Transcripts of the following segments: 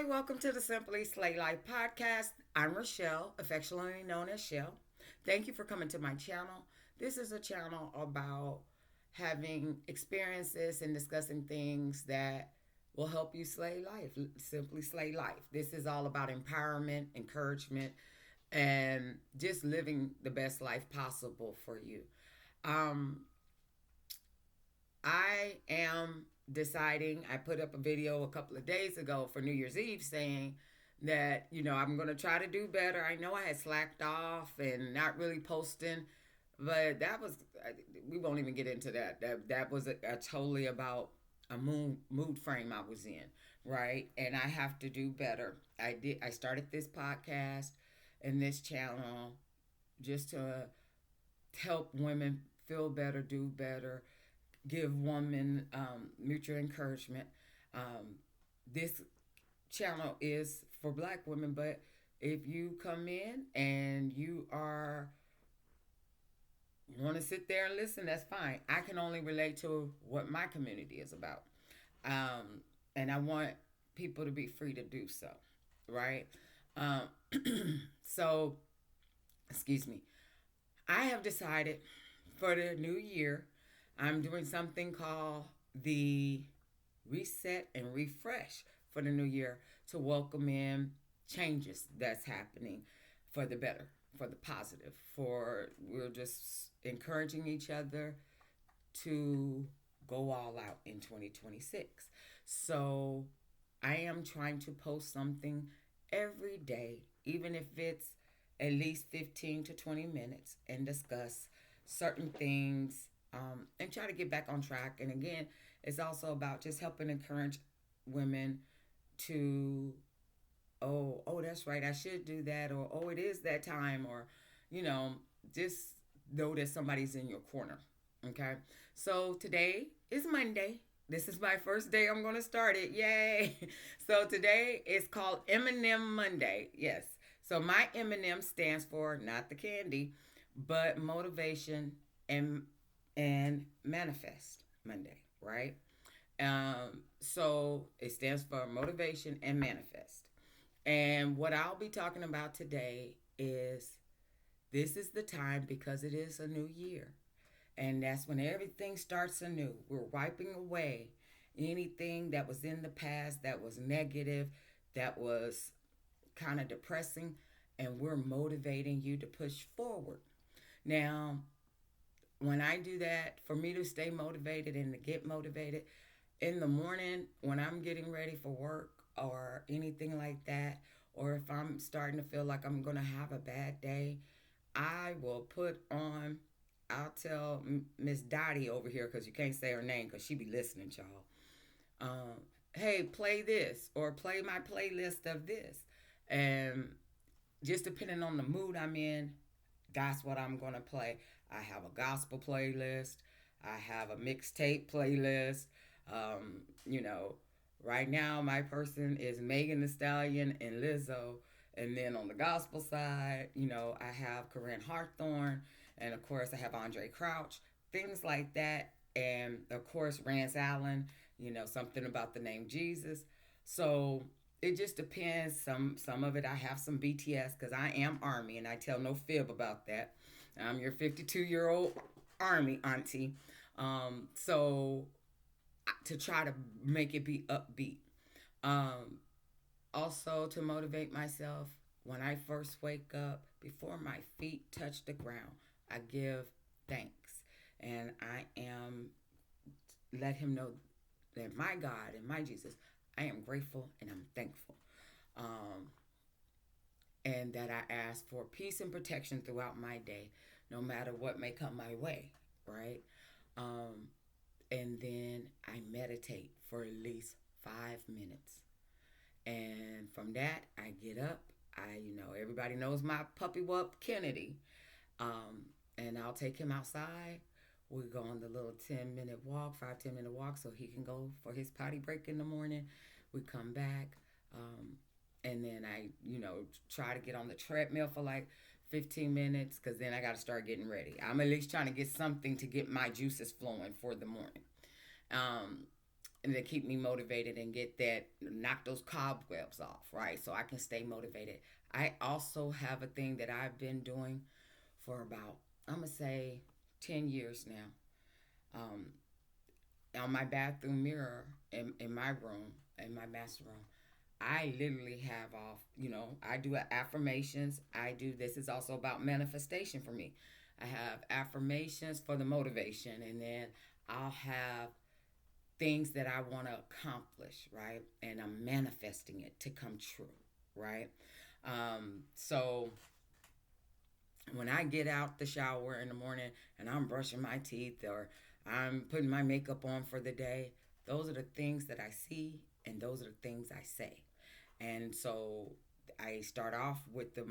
welcome to the Simply Slay Life podcast. I'm Rochelle, affectionately known as Shell. Thank you for coming to my channel. This is a channel about having experiences and discussing things that will help you slay life, simply slay life. This is all about empowerment, encouragement, and just living the best life possible for you. Um, I am deciding, I put up a video a couple of days ago for New Year's Eve saying that, I'm going to try to do better. I know I had slacked off and not really posting, but we won't even get into that. That was a totally about a mood frame I was in, right? And I have to do better. I started this podcast and this channel just to help women feel better, do better, give women mutual encouragement. This channel is for black women, but if you come in and you are want to sit there and listen, that's fine. I can only relate to what my community is about, and I want people to be free to do so, right? Um, so, excuse me. I have decided for the new year, I'm doing something called the reset and refresh for the new year to welcome in changes that's happening for the better, for the positive, for we're just encouraging each other to go all out in 2026. So I am trying to post something every day, even if it's at least 15 to 20 minutes, and discuss certain things and try to get back on track. And again, it's also about just helping encourage women to, oh, that's right, I should do that, or oh, it is that time, or, you know, just know that somebody's in your corner. Okay. So today is Monday. This is my first day I'm going to start it. Yay. So today is called M&M Monday. Yes. So my M&M stands for not the candy, but motivation and manifest Monday, right? So it stands for motivation and manifest. And what I'll be talking about today is this is the time because it is a new year. And that's when everything starts anew. We're wiping away anything that was in the past that was negative, that was kind of depressing, and we're motivating you to push forward. Now, when I do that, for me to stay motivated and to get motivated in the morning when I'm getting ready for work or anything like that, or if I'm starting to feel like I'm going to have a bad day, I will put on, I'll tell Miss Dottie over here, because you can't say her name because she be listening, y'all. Hey, play this or play my playlist of this. And just depending on the mood I'm in, that's what I'm going to play. I have a gospel playlist. I have a mixtape playlist. You know, right now my person is Megan Thee Stallion and Lizzo. And then on the gospel side, I have Corinne Hawthorne. And of course, I have Andre Crouch. Things like that. And of course, Rance Allen, something about the name Jesus. So it just depends. Some of it I have some BTS because I am Army and I tell no fib about that. I'm your 52-year-old Army auntie. So to try to make it be upbeat. Um, Also to motivate myself, when I first wake up, before my feet touch the ground, I give thanks. And I am let him know that my God and my Jesus, I am grateful and I'm thankful. Um, and that I ask for peace and protection throughout my day, no matter what may come my way, right? Um, and then I meditate for at least 5 minutes. And from that, I get up. Everybody knows my puppy whoop, Kennedy. And I'll take him outside. We go on the little 10-minute walk, 5-10 minute walk, so he can go for his potty break in the morning. We come back. And then I, try to get on the treadmill for like 15 minutes because then I got to start getting ready. I'm at least trying to get something to get my juices flowing for the morning. Um, and to keep me motivated and get that, knock those cobwebs off, right? So I can stay motivated. I also have a thing that I've been doing for about, I'm gonna say, 10 years now. On my bathroom mirror in my room, in my master room, I literally have off, I do affirmations. I do, this is also about manifestation for me. I have affirmations for the motivation, and then I'll have things that I want to accomplish, right? And I'm manifesting it to come true, right? So when I get out the shower in the morning and I'm brushing my teeth or I'm putting my makeup on for the day, those are the things that I see and those are the things I say. And so I start off with the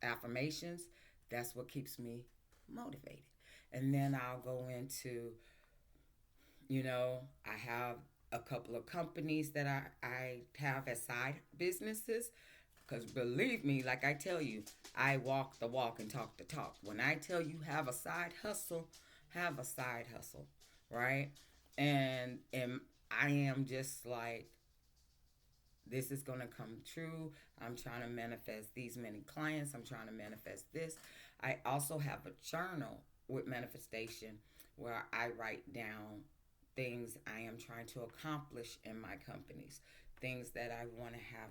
affirmations. That's what keeps me motivated. And then I'll go into, I have a couple of companies that I have as side businesses. Because believe me, like I tell you, I walk the walk and talk the talk. When I tell you have a side hustle, right? And I am just like, this is going to come true. I'm trying to manifest these many clients. I'm trying to manifest this. I also have a journal with manifestation where I write down things I am trying to accomplish in my companies, things that I want to have,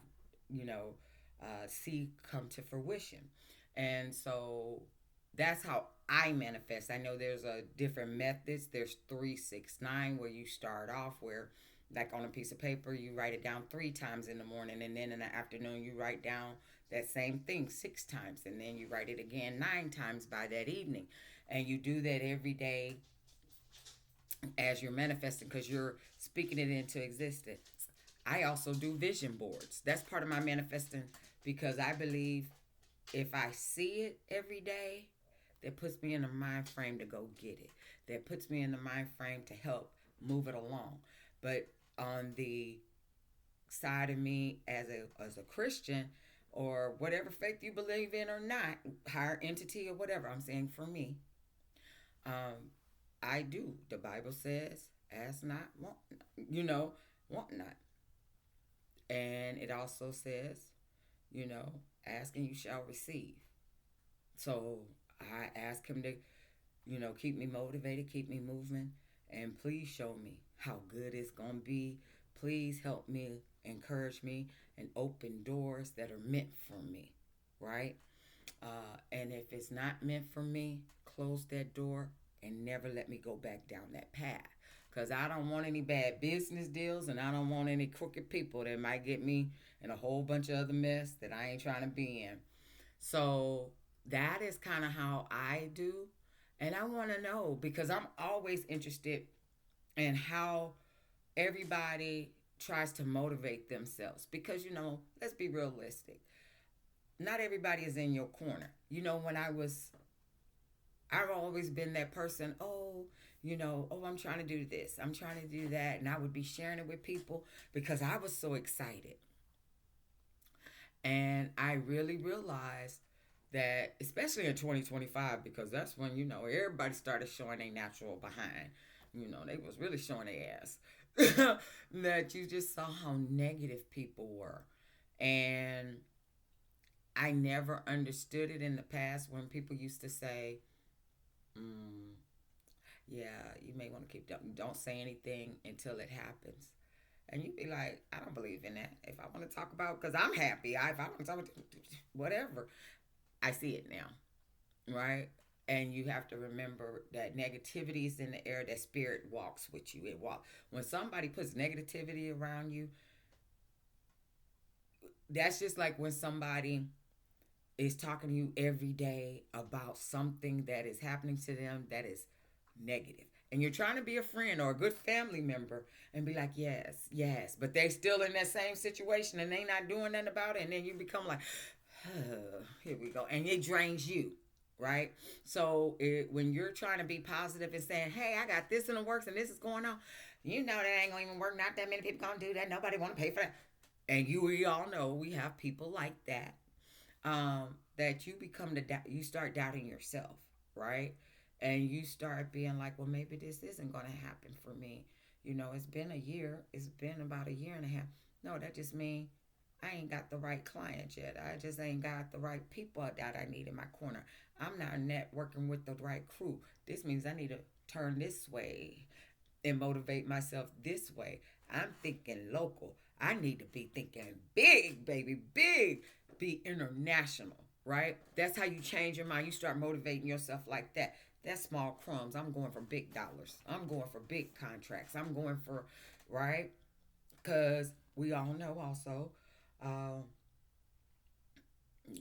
see come to fruition. And so that's how I manifest. I know there's a different methods. There's 369 where you start off where, like on a piece of paper, you write it down 3 times in the morning, and then in the afternoon you write down that same thing 6 times, and then you write it again 9 times by that evening, and you do that every day as you're manifesting because you're speaking it into existence. I also do vision boards. That's part of my manifesting because I believe if I see it every day, that puts me in the mind frame to go get it. That puts me in the mind frame to help move it along. But on the side of me as a Christian or whatever faith you believe in or not, higher entity or whatever, I'm saying for me, um, I do. The Bible says, ask not, want not. And it also says, ask and you shall receive. So I ask him to, keep me motivated, keep me moving, and please show me how good it's going to be. Please help me, encourage me, and open doors that are meant for me, right? And if it's not meant for me, close that door and never let me go back down that path. Because I don't want any bad business deals and I don't want any crooked people that might get me in a whole bunch of other mess that I ain't trying to be in. So that is kind of how I do. And I want to know because I'm always interested in how everybody tries to motivate themselves. Because, let's be realistic. Not everybody is in your corner. I've always been that person, I'm trying to do this, I'm trying to do that. And I would be sharing it with people because I was so excited. And I really realized that, especially in 2025, because that's when, everybody started showing their natural behind. They was really showing their ass. That you just saw how negative people were. And I never understood it in the past when people used to say, mm, yeah, you may want to don't say anything until it happens. And you'd be like, I don't believe in that. If I want to talk about, because I'm happy, if I want to talk about whatever, I see it now, right? And you have to remember that negativity is in the air. That spirit walks with you. It walks. When somebody puts negativity around you, that's just like when somebody is talking to you every day about something that is happening to them that is negative. And you're trying to be a friend or a good family member and be like, yes, yes, but they're still in that same situation and they not doing nothing about it. And then you become like, oh, here we go. And it drains you, right? So when you're trying to be positive and saying, hey, I got this in the works and this is going on, that ain't going to even work. Not that many people going to do that. Nobody want to pay for that. And we all know we have people like that, that you start doubting yourself, right? And you start being like, well, maybe this isn't going to happen for me. It's been a year. It's been about a year and a half. No, that just means I ain't got the right clients yet. I just ain't got the right people that I need in my corner. I'm not networking with the right crew. This means I need to turn this way and motivate myself this way. I'm thinking local. I need to be thinking big, baby, big, be international, right? That's how you change your mind. You start motivating yourself like that. That's small crumbs. I'm going for big dollars. I'm going for big contracts. I'm going for, right? Because we all know also, uh,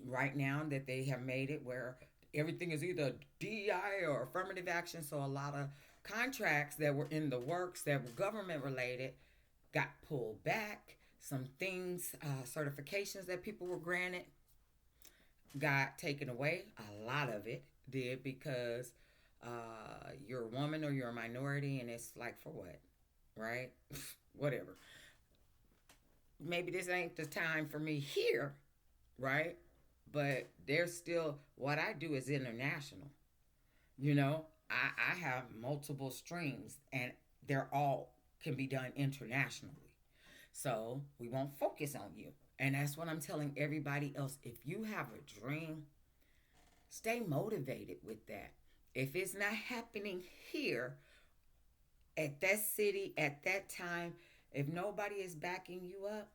right now that they have made it where everything is either DEI or affirmative action. So a lot of contracts that were in the works that were government related got pulled back. Some things, certifications that people were granted, got taken away. A lot of it did because you're a woman or you're a minority, and it's like, for what? Right? Whatever. Maybe this ain't the time for me here, right? But there's still, what I do is international. I have multiple streams, and they're all can be done internationally. So we won't focus on you. And that's what I'm telling everybody else. If you have a dream, stay motivated with that. If it's not happening here, at that city, at that time, if nobody is backing you up,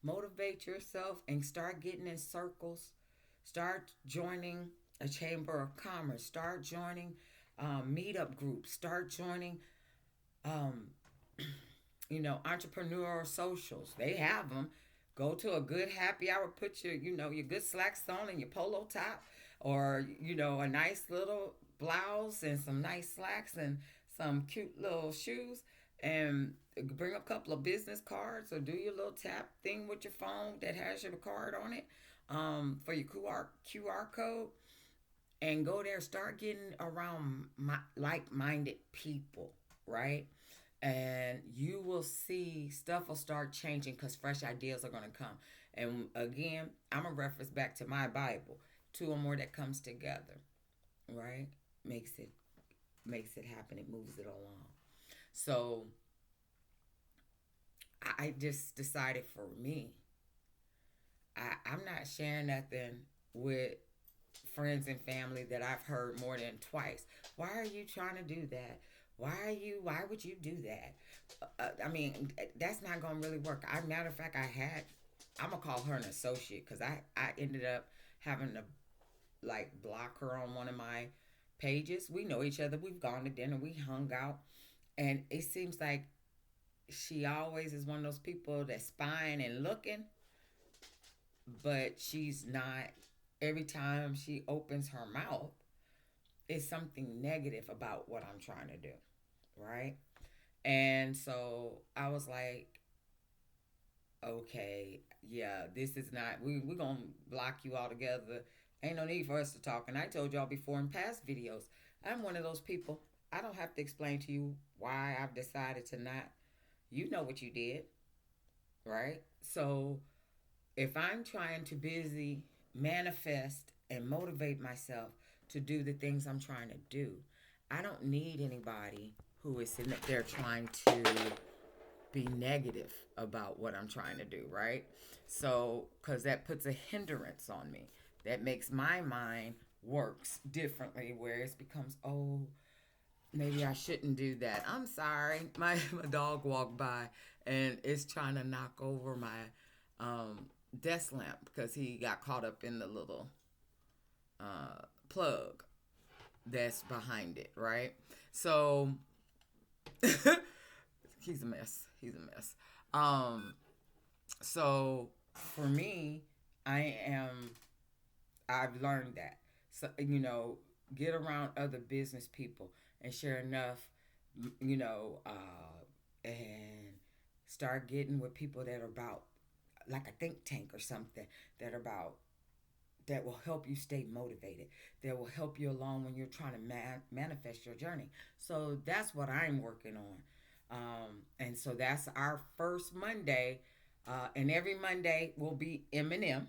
motivate yourself and start getting in circles. Start joining a chamber of commerce. Start joining meetup groups. Start joining um, entrepreneurial socials. They have them. Go to a good happy hour. Put your good slacks on and your polo top, or a nice little blouse and some nice slacks and some cute little shoes, and bring a couple of business cards, or do your little tap thing with your phone that has your card on it, for your QR code, and go there. Start getting around like-minded people, right? And you will see stuff will start changing because fresh ideas are going to come. And again, I'm a reference back to my Bible. Two or more that comes together, right? Makes it makes it happen. It moves it along. So I just decided for me, I'm not sharing nothing with friends and family that I've heard more than twice. Why are you trying to do that? Why would you do that? I mean, that's not going to really work. Matter of fact, I'm going to call her an associate because I ended up having to like block her on one of my pages. We know each other. We've gone to dinner. We hung out. And it seems like she always is one of those people that's spying and looking, but she's not. Every time she opens her mouth, it's something negative about what I'm trying to do, right? And so I was like, okay, yeah, this is not, we're going to block you all together. Ain't no need for us to talk. And I told y'all before in past videos, I'm one of those people, I don't have to explain to you why I've decided to not, you know what you did, right? So if I'm trying to busy manifest and motivate myself to do the things I'm trying to do, I don't need anybody who is sitting there trying to be negative about what I'm trying to do, right? So, because that puts a hindrance on me. That makes my mind works differently, where it becomes, oh, maybe I shouldn't do that. I'm sorry. My dog walked by and it's trying to knock over my desk lamp because he got caught up in the little plug that's behind it, right? So he's a mess. He's a mess. Um, so for me, I am. I've learned that. So get around other business people and share enough, and start getting with people that are about like a think tank or something that are about that will help you stay motivated, that will help you along when you're trying to manifest your journey. So that's what I'm working on. And so that's our first Monday. And every Monday will be M&M,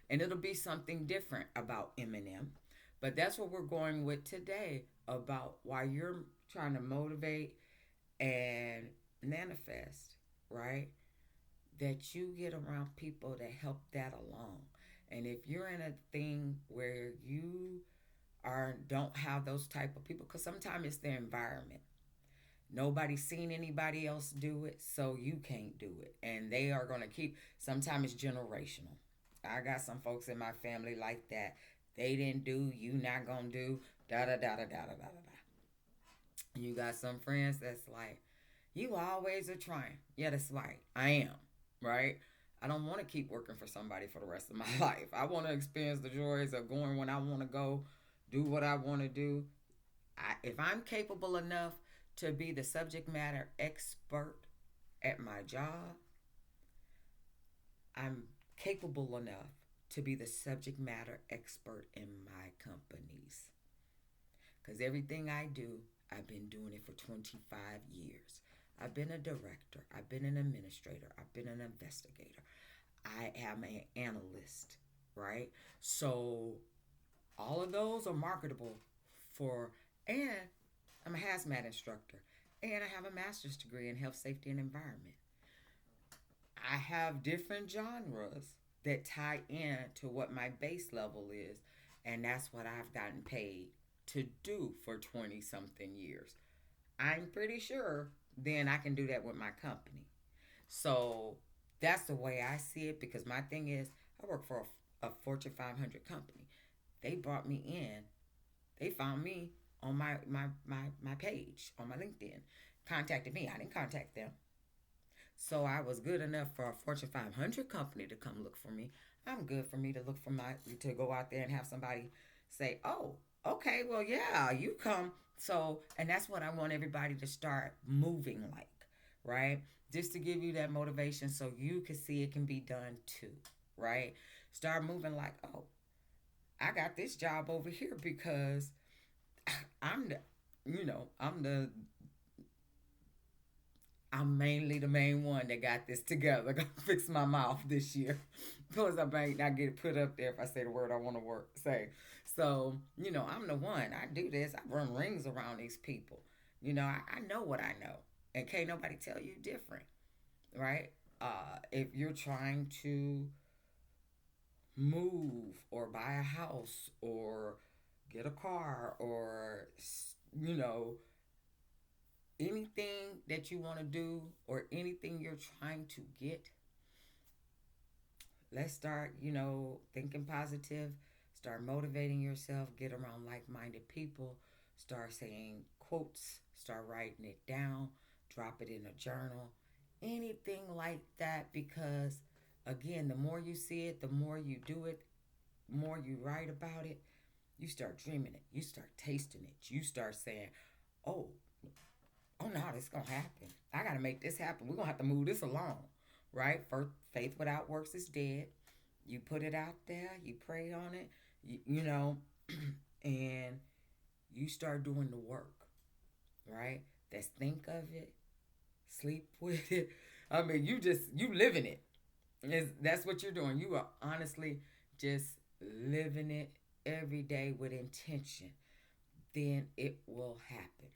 and it'll be something different about M&M. But that's what we're going with today, about why you're trying to motivate and manifest, right? That you get around people that help that along. And if you're in a thing where you are don't have those type of people, because sometimes it's their environment. Nobody's seen anybody else do it, so you can't do it. And they are going to keep, sometimes it's generational. I got some folks in my family like that. They didn't do, you not going to do, da da da da da da da da. You got some friends that's like, you always are trying. Yeah, that's right. I am, right? I don't want to keep working for somebody for the rest of my life. I want to experience the joys of going when I want to go, do what I want to do. If I'm capable enough to be the subject matter expert at my job, I'm capable enough to be the subject matter expert in my companies. Because everything I do, I've been doing it for 25 years. I've been a director, I've been an administrator, I've been an investigator, I am an analyst, right? So all of those are marketable for, and I'm a hazmat instructor, and I have a master's degree in health, safety, and environment. I have different genres that tie in to what my base level is, and that's what I've gotten paid to do for 20 something years. I'm pretty sure then I can do that with my company. So that's the way I see it because my thing is, I work for a Fortune 500 company. They brought me in, they found me on my page, on my LinkedIn, contacted me. I didn't contact them. So I was good enough for a Fortune 500 company to come look for me. I'm good for me to look for my to go out there and have somebody say, "Oh, okay, well, yeah, you come." So, and that's what I want everybody to start moving like, right? Just to give you that motivation so you can see it can be done too, right? Start moving like, "Oh, I got this job over here because I'm the I'm mainly the main one that got this together. Gonna fix my mouth this year because I might not get put up there if I say the word I want to say. So, I'm the one. I do this. I run rings around these people. I know what I know. And can't nobody tell you different, right? If you're trying to move or buy a house or get a car or, you know, anything that you want to do or anything you're trying to get, let's start, thinking positive, start motivating yourself, get around like minded people, start saying quotes, start writing it down, drop it in a journal, anything like that. Because, again, the more you see it, the more you do it, more you write about it, you start dreaming it, you start tasting it, you start saying, oh, oh no, this is gonna happen. I gotta make this happen. We're gonna have to move this along, right? For faith without works is dead. You put it out there, you pray on it, you know, and you start doing the work, right? That's think of it, sleep with it. I mean, you living it. That's what you're doing. You are honestly just living it every day with intention. Then it will happen.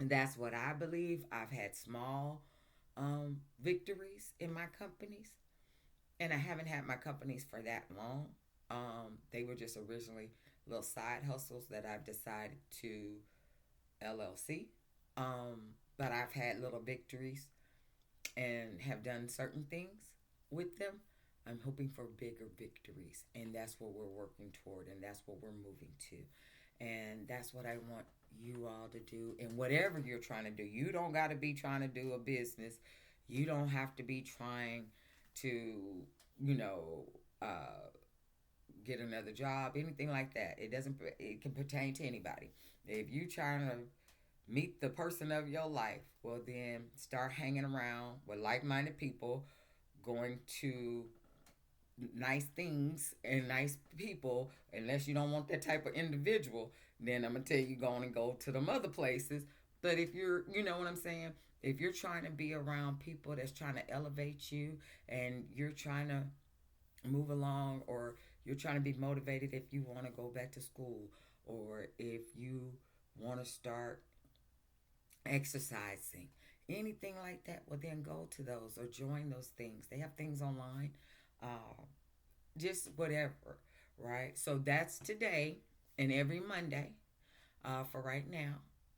And that's what I believe. I've had small victories in my companies, and I haven't had my companies for that long. They were just originally little side hustles that I've decided to LLC. But I've had little victories and have done certain things with them. I'm hoping for bigger victories, and that's what we're working toward, and that's what we're moving to. And that's what I want you all to do. And whatever you're trying to do, you don't got to be trying to do a business. You don't have to be trying to, you know, uh, get another job, anything like that. It doesn't. It can pertain to anybody. If you trying to meet the person of your life, well then start hanging around with like-minded people, going to nice things and nice people. Unless you don't want that type of individual, then I'm gonna tell you go on and go to them other places. But if you're, you know what I'm saying, if you're trying to be around people that's trying to elevate you and you're trying to move along, or you're trying to be motivated if you want to go back to school, or if you want to start exercising, anything like that, well, then go to those or join those things. They have things online, uh, just whatever, right? So that's today and every Monday for right now.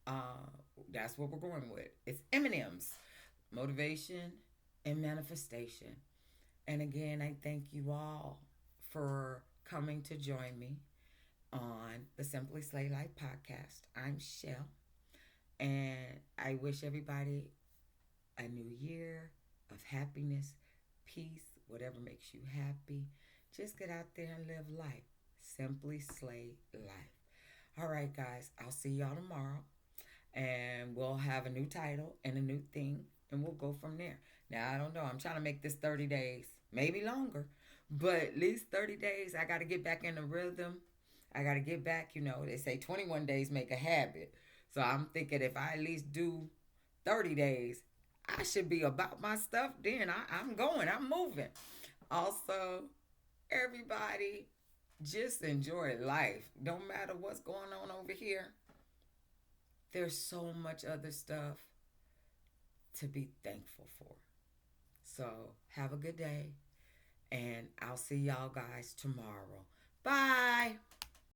Uh, that's what we're going with. It's M&M's, motivation and manifestation. And again, I thank you all for coming to join me on the Simply Slay Life podcast. I'm Shell, and I wish everybody a new year of happiness, peace, whatever makes you happy. Just get out there and live life. Simply Slay Life. All right, guys, I'll see y'all tomorrow, and we'll have a new title and a new thing, and we'll go from there. Now, I don't know. I'm trying to make this 30 days, maybe longer, but at least 30 days. I got to get back in the rhythm. I got to get back. They say 21 days make a habit. So I'm thinking if I at least do 30 days, I should be about my stuff then. I'm going, I'm moving. Also, everybody, just enjoy life. No matter what's going on over here, there's so much other stuff to be thankful for. So, have a good day, and I'll see y'all guys tomorrow. Bye.